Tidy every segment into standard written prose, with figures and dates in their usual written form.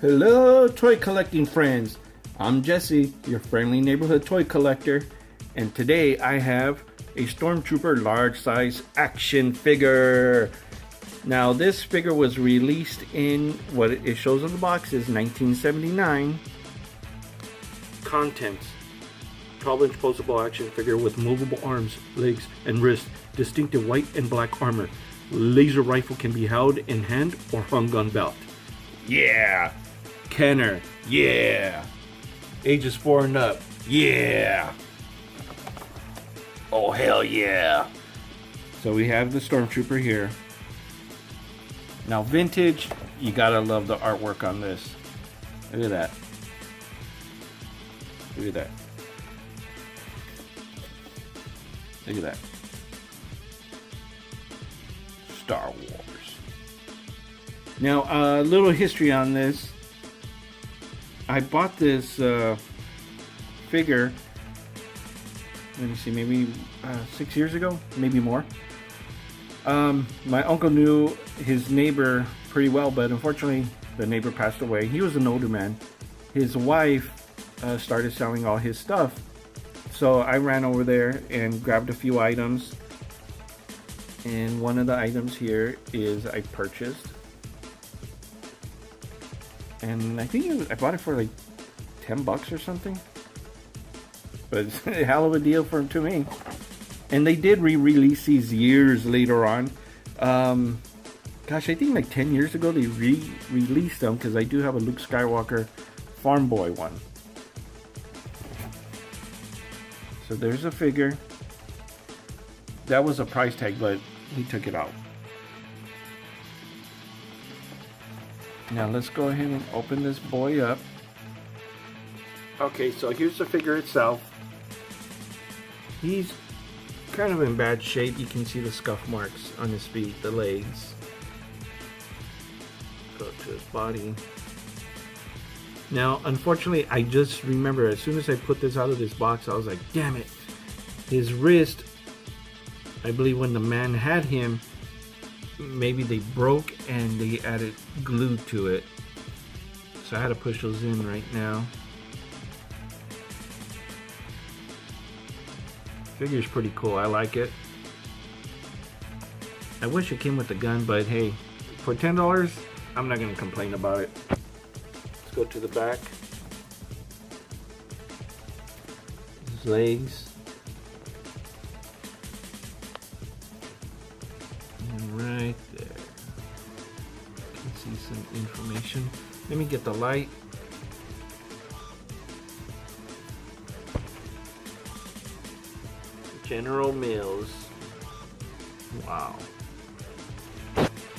Hello, toy collecting friends. I'm Jesse, your friendly neighborhood toy collector, and today I have a Stormtrooper large size action figure. Now, this figure was released in what it shows on the box is 1979. Contents: 12-inch posable action figure with movable arms, legs, and wrists, distinctive white and black armor. Laser rifle can be held in hand or hung on belt. Yeah! Kenner, yeah! Ages 4 and up, yeah! Oh, hell yeah! So we have the Stormtrooper here. Now, vintage, you gotta love the artwork on this. Look at that. Look at that. Look at that. Star Wars. Now, a little history on this. I bought this figure, let me see, maybe 6 years ago, maybe more. My uncle knew his neighbor pretty well, but unfortunately the neighbor passed away. He was an older man. His wife started selling all his stuff, so I ran over there and grabbed a few items, and one of the items here is I purchased, and I think I bought it for like $10 or something, but it's a hell of a deal to me. And they did re-release these years later on. Gosh, I think like 10 years ago they re-released them, because I do have a Luke Skywalker Farm Boy one. So there's a figure. That was a price tag, but he took it out. Now let's go ahead and open this boy up. Okay, so here's the figure itself. He's kind of in bad shape. You can see the scuff marks on his feet, the legs. Go to his body. Now, unfortunately, I just remember as soon as I put this out of this box, I was like, damn it. His wrist, I believe when the man had him, maybe they broke and they added glue to it. So I had to push those in right now. Figure's pretty cool. I like it. I wish it came with the gun, but hey, for $10, I'm not gonna complain about it. Let's go to the back. His legs. And right there. You can see some information. Let me get the light. General Mills. Wow.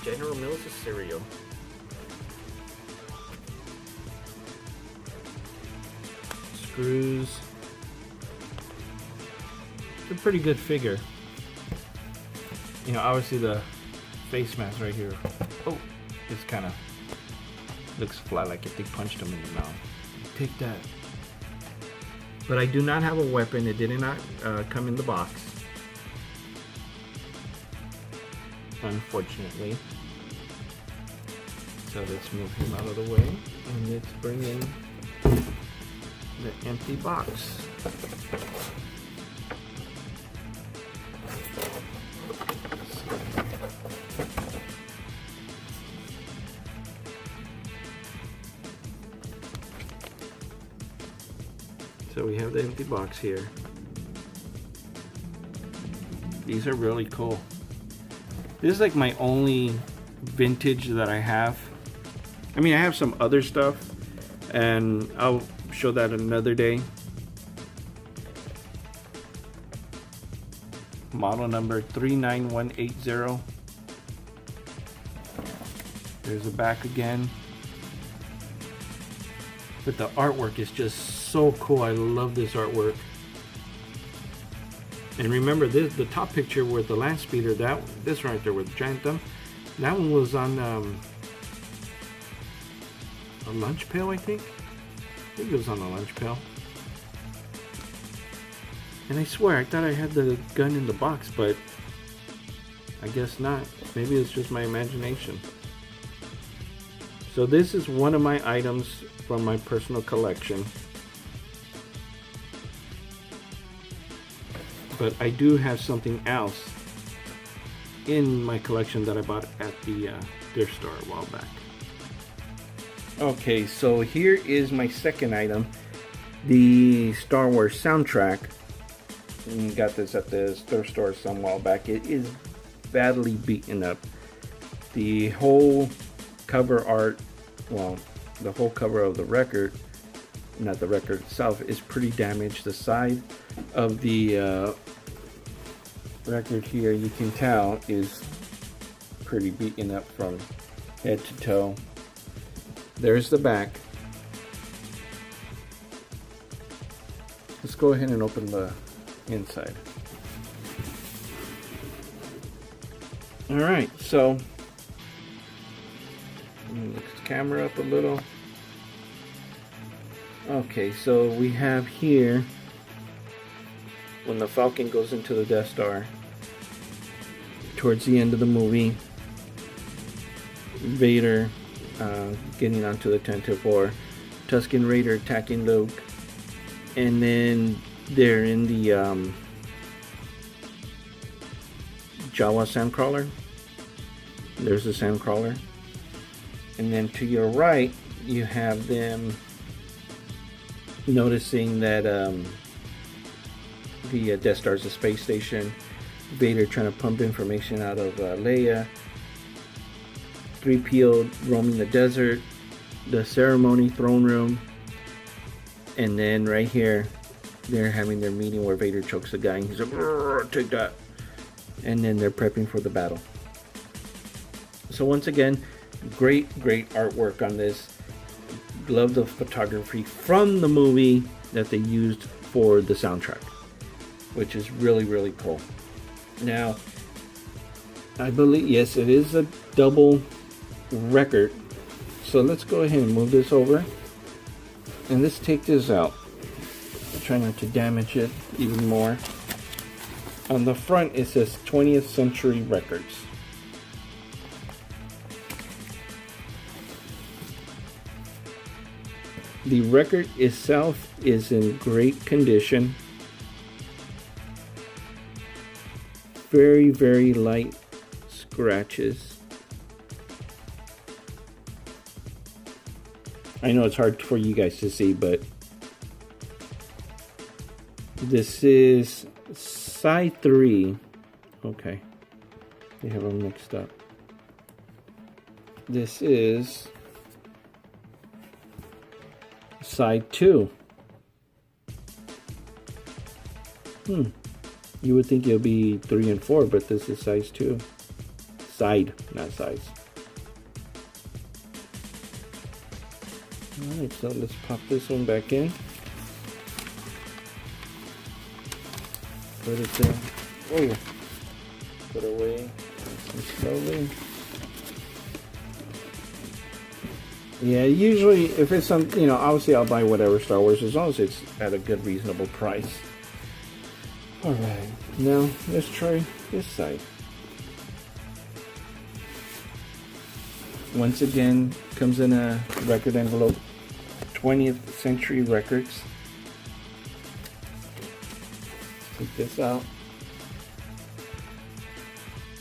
General Mills is cereal. Screws. It's a pretty good figure. You know, obviously the face mask right here. Oh, it's kind of looks flat, like if they punched him in the mouth. Take that. But I do not have a weapon. It did not come in the box, unfortunately. So let's move him out of the way, and let's bring in the empty box. So we have the empty box here. These are really cool. This is like my only vintage that I have. I mean, I have some other stuff, and I'll show that another day. Model number 39180. There's the back again. But the artwork is just so cool. I love this artwork. And remember this, the top picture with the land speeder, this right there with the giant thumb, that one was on a lunch pail, I think it was on a lunch pail. And I swear, I thought I had the gun in the box, but I guess not. Maybe it's just my imagination. So this is one of my items from my personal collection. But I do have something else in my collection that I bought at the thrift store a while back. Okay, so here is my second item, the Star Wars soundtrack. Got this at the thrift store some while back. It is badly beaten up. The whole cover art, well, the whole cover of the record, not the record itself, is pretty damaged. The side of the record here, you can tell, is pretty beaten up from head to toe. There's the back. Let's go ahead and open the inside. Alright, so lift the camera up a little. Okay, so we have here when the Falcon goes into the Death Star towards the end of the movie, Vader getting onto the Tantive, Tusken Raider attacking Luke, and then they're in the Jawa Sandcrawler. There's the Sandcrawler, and then to your right you have them noticing that the Death Star is a space station. Vader trying to pump information out of Leia. 3PO roaming the desert, the ceremony throne room, and then right here they're having their meeting where Vader chokes the guy and he's like, take that, and then they're prepping for the battle. So once again, great artwork on this. Love the photography from the movie that they used for the soundtrack, which is really cool. Now I believe, yes, it is a double record, so let's go ahead and move this over and let's take this out. Try not to damage it even more. On the front it says 20th Century Records. The record itself is in great condition. Very light scratches. I know it's hard for you guys to see, but this is side 3. Okay, they have them mixed up. This is side 2. You would think it would be 3 and 4, but this is size 2. Side, not size. Alright, so let's pop this one back in. Put it there. Oh, put it away slowly. Yeah, usually if it's some, obviously I'll buy whatever Star Wars as long as it's at a good, reasonable price. Alright, now let's try this side. Once again, comes in a record envelope, 20th Century Records. Take this out.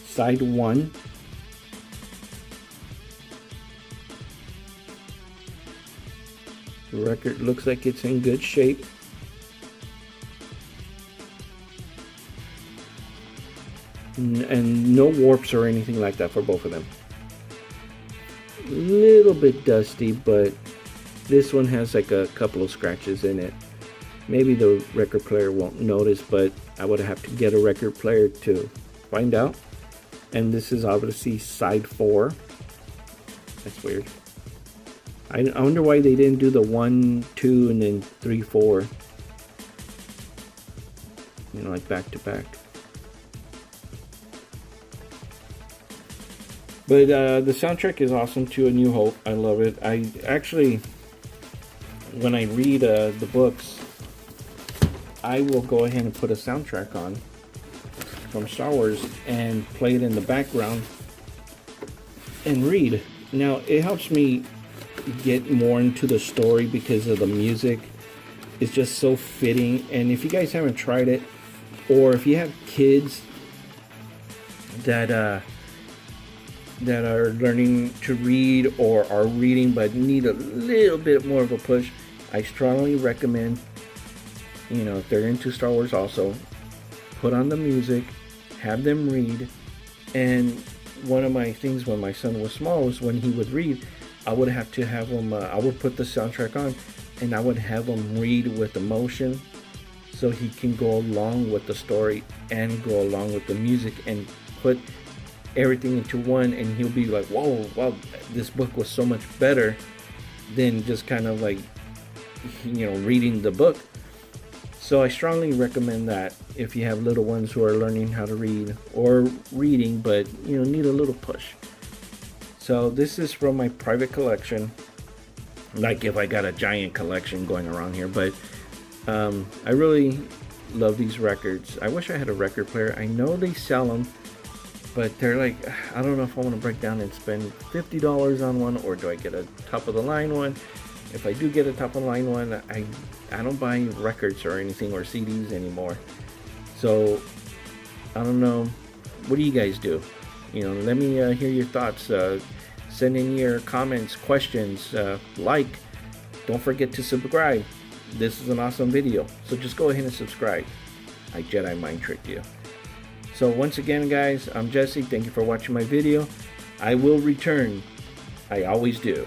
Side 1. The record looks like it's in good shape. And no warps or anything like that for both of them. A little bit dusty, but this one has like a couple of scratches in it. Maybe the record player won't notice, but I would have to get a record player to find out. And this is obviously side 4. That's weird. I wonder why they didn't do the 1, 2, and then 3, 4. Like back to back. But the soundtrack is awesome too, A New Hope. I love it. I actually, when I read the books, I will go ahead and put a soundtrack on from Star Wars and play it in the background and read. Now, it helps me get more into the story because of the music. It's just so fitting. And if you guys haven't tried it, or if you have kids that are learning to read or are reading but need a little bit more of a push, I strongly recommend, if they're into Star Wars also, put on the music, have them read. And one of my things when my son was small was when he would read, I would have to have him, I would put the soundtrack on and I would have him read with emotion so he can go along with the story and go along with the music and put everything into one, and he'll be like, whoa, wow, this book was so much better than just kind of like, reading the book. So I strongly recommend that if you have little ones who are learning how to read or reading but need a little push. So this is from my private collection, like if I got a giant collection going around here. But I really love these records. I wish I had a record player. I know they sell them, but they're like, I don't know if I want to break down and spend $50 on one, or do I get a top of the line one? If I do get a top of the line one, I don't buy records or anything or CDs anymore. So I don't know. What do you guys do? Let me hear your thoughts. Send in your comments, questions, like. Don't forget to subscribe. This is an awesome video, so just go ahead and subscribe. I Jedi mind tricked you. So once again, guys, I'm Jesse. Thank you for watching my video. I will return. I always do.